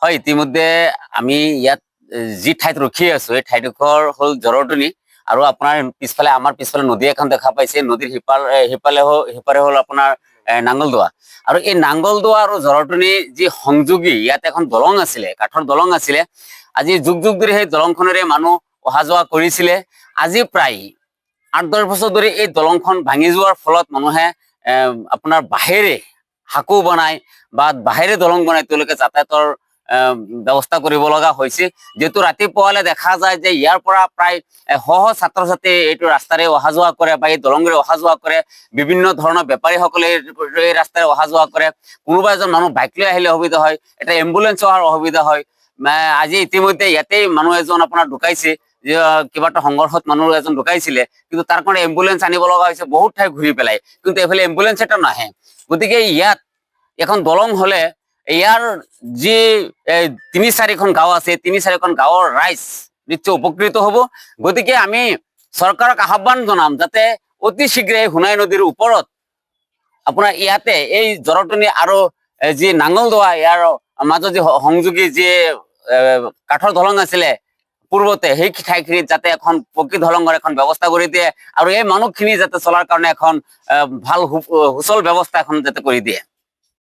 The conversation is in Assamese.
হয়, ইতিমধ্যে আমি ইয়াত যি ঠাইত ৰখি আছো এই ঠাইডোখৰ হ'ল জৰতনি। আৰু আপোনাৰ পিছফালে আমাৰ পিছফালে নদী এখন দেখা পাইছে। নদীৰ সিপাৰে হ'ল আপোনাৰ নাঙলদোৱা। আৰু এই নাঙলদোৱা আৰু জৰতনি যি সংযোগী ইয়াত এখন দলং আছিলে, কাঠৰ দলং আছিলে। আজি যুগ যুগ ধৰি সেই দলংখনেৰে মানুহ অহা যোৱা কৰিছিলে। আজি প্ৰায় ৮-১০ বছৰ ধৰি এই দলংখন ভাঙি যোৱাৰ ফলত মানুহে আপোনাৰ বাঁহেৰে সাঁকো বনাই বা বাঁহেৰে দলং বনাই তেওঁলোকে যাতায়াতৰ ব্যৱস্থা কৰিব লগা হৈছে। যিহেতু ৰাতিপুৱালে দেখা যায় যে ইয়াৰ পৰা প্ৰায় শ শ ছাত্ৰ ছাত্ৰী এইটো ৰাস্তাৰে অহা যোৱা কৰে বা এই দলঙেৰে অহা যোৱা কৰে। বিভিন্ন ধৰণৰ বেপাৰীসকলে এই ৰাস্তাৰে অহা যোৱা কৰে। কোনোবা এজন মানুহ বাইক লৈ আহিলে অসুবিধা হয়, এটা এম্বুলেন্স অহাৰ অসুবিধা হয়। আজি ইতিমধ্যে ইয়াতেই মানুহ এজন আপোনাৰ ঢুকাইছে, যে কিবা এটা সংঘৰ্ষত মানুহ এজন ঢুকাইছিলে, কিন্তু তাৰ কাৰণে এম্বুলেন্স আনিব লগা হৈছে বহুত ঠাই ঘূৰি পেলাই, কিন্তু এইফালে এম্বুলেন্স এটা নাহে। গতিকে ইয়াত এখন দলং হলে ইয়াৰ যি ৩-৪খন গাঁও আছে, ৩-৪খন গাঁৱৰ ৰাইজ নিশ্চয় উপকৃত হ'ব। গতিকে আমি চৰকাৰক আহ্বান জনাম যাতে অতি শীঘ্ৰে সোণাই নদীৰ ওপৰত আপোনাৰ ইয়াতে এই জৰতনি আৰু যি নাঙলদোৱা ইয়াৰ মাজত যি সংযোগী যি কাঠৰ দলং আছিলে পূৰ্বতে, সেই ঠাইখিনিত যাতে এখন পকী দলঙৰ এখন ব্যৱস্থা কৰি দিয়ে আৰু এই মানুহখিনি যাতে চলাৰ কাৰণে এখন ভাল সুচল ব্যৱস্থা এখন যাতে কৰি দিয়ে।